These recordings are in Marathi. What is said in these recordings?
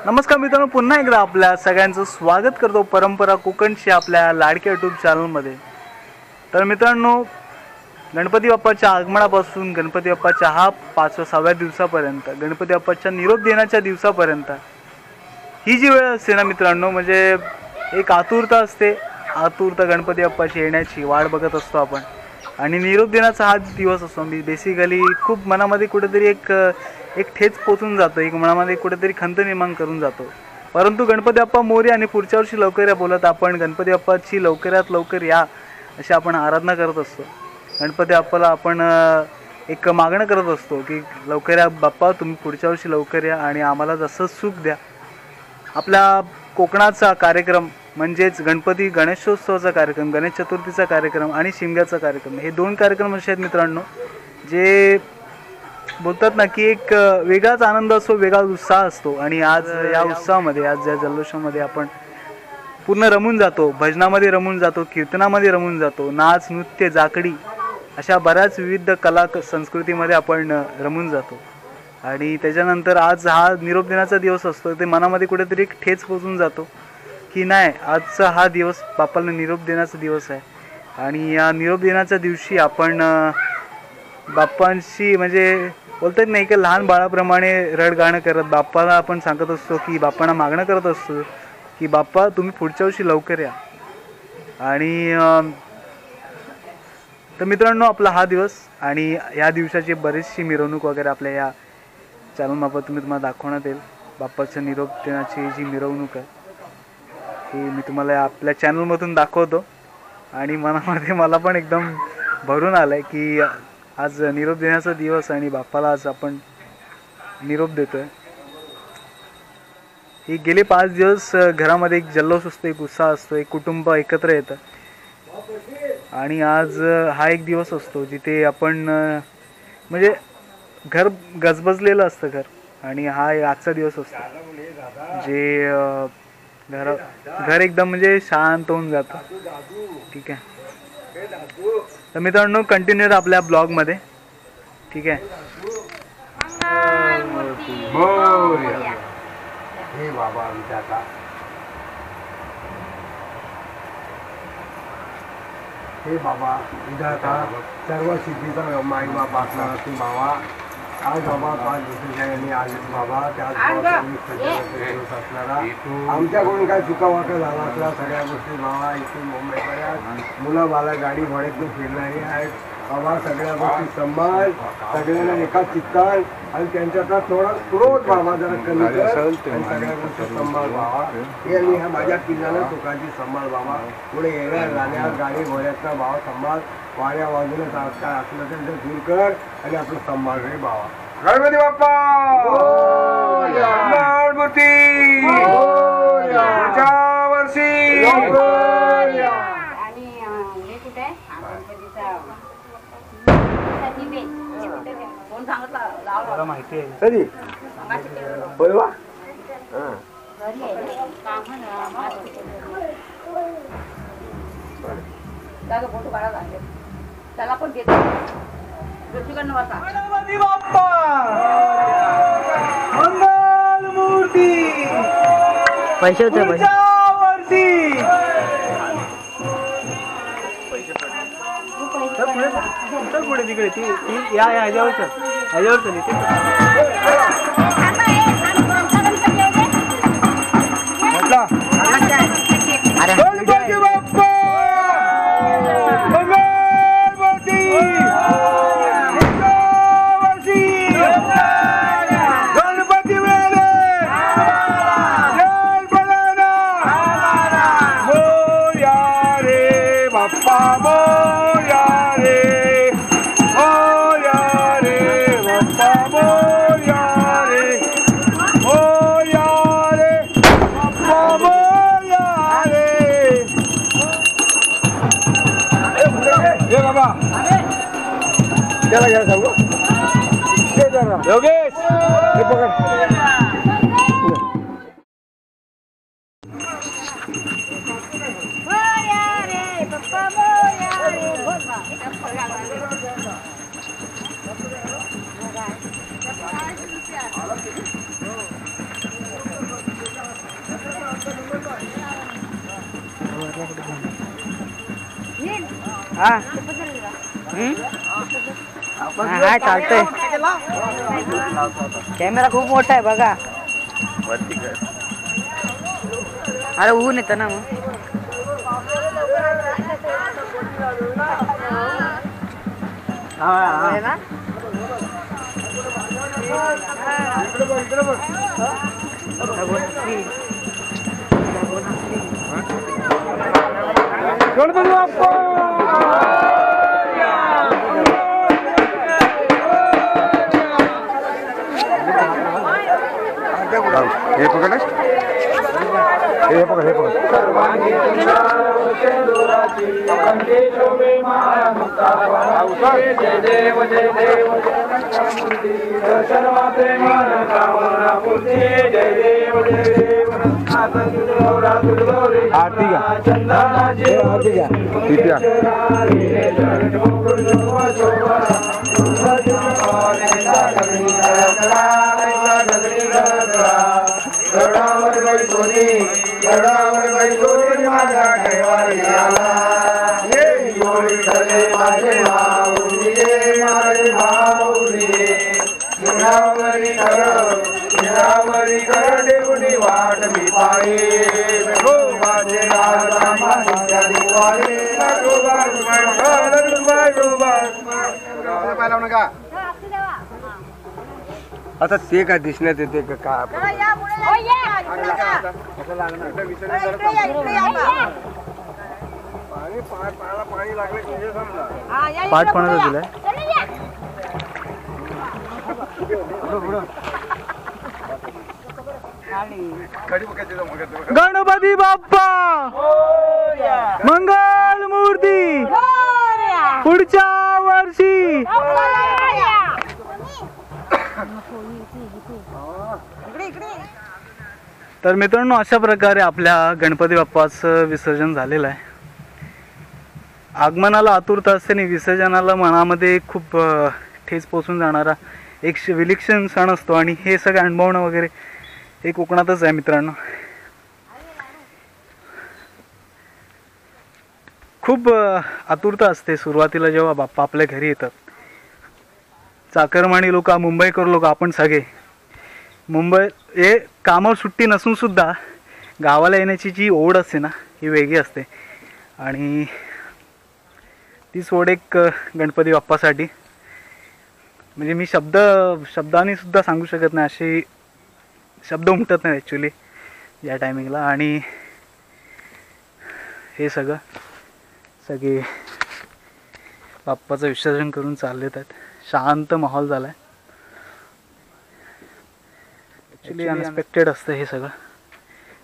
नमस्कार मित्रांनो, पुन्हा एकदा आपल्या सगळ्यांचं स्वागत करतो परंपरा कोकणची आपल्या लाडक्या यूट्यूब चॅनलमध्ये. तर मित्रांनो, गणपती बाप्पाच्या आगमनापासून गणपती बाप्पाच्या हा 5व्या दिवसापर्यंत, गणपती बाप्पाच्या निरोप देण्याच्या दिवसापर्यंत ही जी वेळ असते ना मित्रांनो, म्हणजे एक आतुरता असते. आतुरता गणपती बाप्पाची येण्याची वाट बघत असतो आपण. आणि निरोप देण्याचा हा दिवस असतो बेसिकली खूप मनामध्ये कुठेतरी एक ठेच पोचून जातो, एक मनामध्ये कुठेतरी खंत निर्माण करून जातो. परंतु गणपती बाप्पा मोरया आणि पुढच्या वर्षी लवकर या बोलत आपण गणपती बाप्पाची लवकरात लवकर या अशी आपण आराधना करत असतो. गणपती बाप्पाला आपण एक मागणं करत असतो की लवकर या बाप्पा, तुम्ही पुढच्या वर्षी लवकर या आणि आम्हाला जसं सुख द्या. आपल्या कोकणाचा कार्यक्रम म्हणजेच गणेशोत्सवाचा कार्यक्रम, गणेश चतुर्थीचा कार्यक्रम आणि शिमग्याचा कार्यक्रम, हे दोन कार्यक्रम असे आहेत मित्रांनो, जे बोलतात ना की एक वेगळाच आनंद असतो, वेगळा उत्साह असतो. आणि आज या उत्साहामध्ये, आज या जल्लोषामध्ये आपण पूर्ण रमून जातो, भजनामध्ये रमून जातो, कीर्तनामध्ये रमून जातो, नाच, नृत्य, जाकडी अशा बऱ्याच विविध कला संस्कृतीमध्ये आपण रमून जातो. आणि त्याच्यानंतर आज हा निरोप देण्याचा दिवस असतो, ते मनामध्ये कुठेतरी एक ठेच पोचून जातो की नाही, आजचा हा दिवस बाप्पाला निरोप देण्याचा दिवस आहे. आणि या निरोप देण्याच्या दिवशी आपण बाप्पांशी म्हणजे बोलतात नाही की लहान बाळाप्रमाणे रडगाणं करत बाप्पाला आपण सांगत असतो की बाप्पांना मागणं करत असतो की बाप्पा, तुम्ही पुढच्या वर्षी लवकर या. आणि तर मित्रांनो, आपला हा दिवस आणि या दिवसाची बरीचशी मिरवणूक वगैरे आपल्या या चॅनलमार्फत तुम्हाला दाखवण्यात येईल. बाप्पाच्या निरोप देण्याची जी मिरवणूक आहे ही मी तुम्हाला आपल्या चॅनलमधून दाखवतो. आणि मनामध्ये मला पण एकदम भरून आलं आहे की आज निरोप देण्याचा दिवस आणि बाप्पाला आज आपण निरोप देतोय. ही गेले 5 दिवस घरामध्ये एक जल्लोष असतो, एक उत्साह असतो, एक कुटुंब एकत्र येतं. आणि आज हा एक दिवस असतो जिथे आपण म्हणजे घर गजबजलेलं असतं घर, आणि हा आजचा दिवस असतो जे घर एकदम म्हणजे शांत होऊन जातं. ठीक आहे, तर मित्रांनो कंटिन्यू आपल्या ब्लॉगमध्ये. ठीक आहे. हे बाबा आमच्या आता हे बाबा विधाता सर्व सिद्धीचा माई बाबा असणार तू बाबा. आज बाबा 5 दिवसांनी आज बाबा त्याच असणारा आमच्याकडून काय चुकावाका झाला असला सगळ्या गोष्टी बाबा इथून मुंबईपर्यंत मुलं मला गाडी घोड्यातून फिरणारी आहेत बाबा. सगळ्या गोष्टी सांभाळ, सगळ्यांना एका चित्तान आणि त्यांच्यातला थोडा क्रोध बाबा जरा कमी कर आणि सगळ्या गोष्टी सांभाळ बाबा. हे मी ह्या माझ्या पिल्लाला सुखाची सांभाळ बाबा. पुढे येण्या जाण्या गाडी घोड्यातला भाव सांभाळ, वाऱ्या बाजूला काय असलं तर दूर कर आणि आपलं सांभाळ रे बाबा. गणपती बाप्पा मूर्ती पुढच्या वर्षी. माहिती आहे कधी बोलवा फोटो काढायला त्याला पण घेतो. गणपती बाप्पा मंगल मूर्ती पैसे होते पुढच्या वर्षी. चल पुढे तिकडे ती या ह्याच्यावर चल इथे. गणपती बाप्पा मंगल मूर्ती गणपती वेळे मोरया रे बाप्पा मोरया रे, मोरया रे बाप्पा मोरया रे, मोरया रे बाप्पा मोरया रे. ये बाबा त्याला घ्या सांगू योगेश हे पकड. हा हा चालतंय. कॅमेरा खूप मोठा आहे बघा. अरे ऊन येतं ना मग. आहे ना? गणपती बाप्पा हे पकड हे पकड हे पकड आरती का आरती का ठीक आता ते काय दिसण्यात येते का पाणी लागलं पाठ कोणाचा दिलाय? गणपती बाप्पा मंगल मूर्ती पुढच्या वर्षी. तर मित्रांनो, अशा प्रकारे आपल्या गणपती बाप्पाचं विसर्जन झालेलं आहे. आगमनाला आतुरता असते आणि विसर्जनाला मनामध्ये खूप ठेच पोचून जाणारा एक विलक्षण सण असतो. आणि हे सगळं अनुभवणं वगैरे हे कोकणातच आहे मित्रांनो. खूप आतुरता असते सुरुवातीला जेव्हा बाप्पा आपल्या घरी येतात. चाकरमानी लोक, मुंबईकर लोक, आपण सगळे मुंबई हे कामावर सुट्टी नसून सुद्धा गावाला येण्याची जी ओढ असते ना, ही वेगळी असते. आणि तीच ओढ एक गणपती बाप्पासाठी, म्हणजे मी शब्दांनी सुद्धा सांगू शकत नाही, असे शब्द उमटत नाही ॲक्च्युली या टायमिंगला. आणि हे सगळे बाप्पाचं विसर्जन करून चाललेत आहेत. शांत माहोल झाला आहे. ॲक्च्युली अनएक्सपेक्टेड असतं हे सगळं,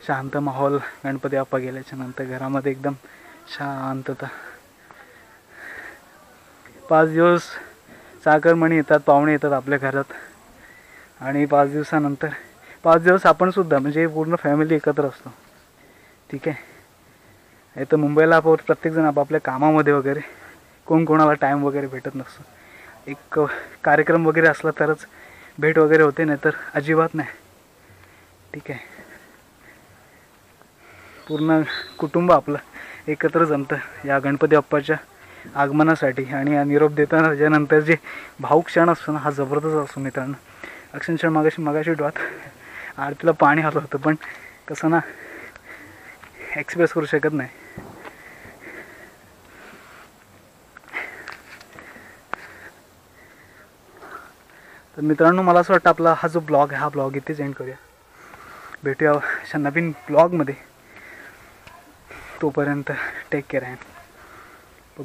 शांत माहोल. गणपती बाप्पा गेल्याच्या नंतर घरामध्ये एकदम शांतता. 5 दिवस चाकरमणी येतात, पाहुणे येतात आपल्या घरात. आणि 5 दिवसानंतर 5 दिवस आपण सुद्धा, म्हणजे पूर्ण फॅमिली एकत्र असतो. ठीक आहे. हे तर मुंबईला प्रत्येकजण आपापल्या कामामध्ये वगैरे, कोण कोणाला टाईम वगैरे भेटत नसतो. एक कार्यक्रम वगैरे असला तरच भेट वगैरे होते, नाही तर अजिबात नाही. ठीक आहे. पूर्ण कुटुंब आपलं एकत्र जमतं या गणपती बाप्पाच्या आगमनासाठी. आणि या निरोप देताना त्याच्यानंतर जे भाऊक क्षण असतो ना, हा जबरदस्त असतो मित्रांनो. अक्षरशः मगाशी डोळ्यात आरतीला पाणी आलं होतं, पण कसं ना एक्सप्रेस करू शकत नाही. तर मित्रांनो, मला असं वाटतं आपला हा जो ब्लॉग आहे, हा ब्लॉग इथेच एंड करूया. भेटूया अशा नवीन ब्लॉगमध्ये. तोपर्यंत टेक केअर अँड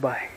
बाय.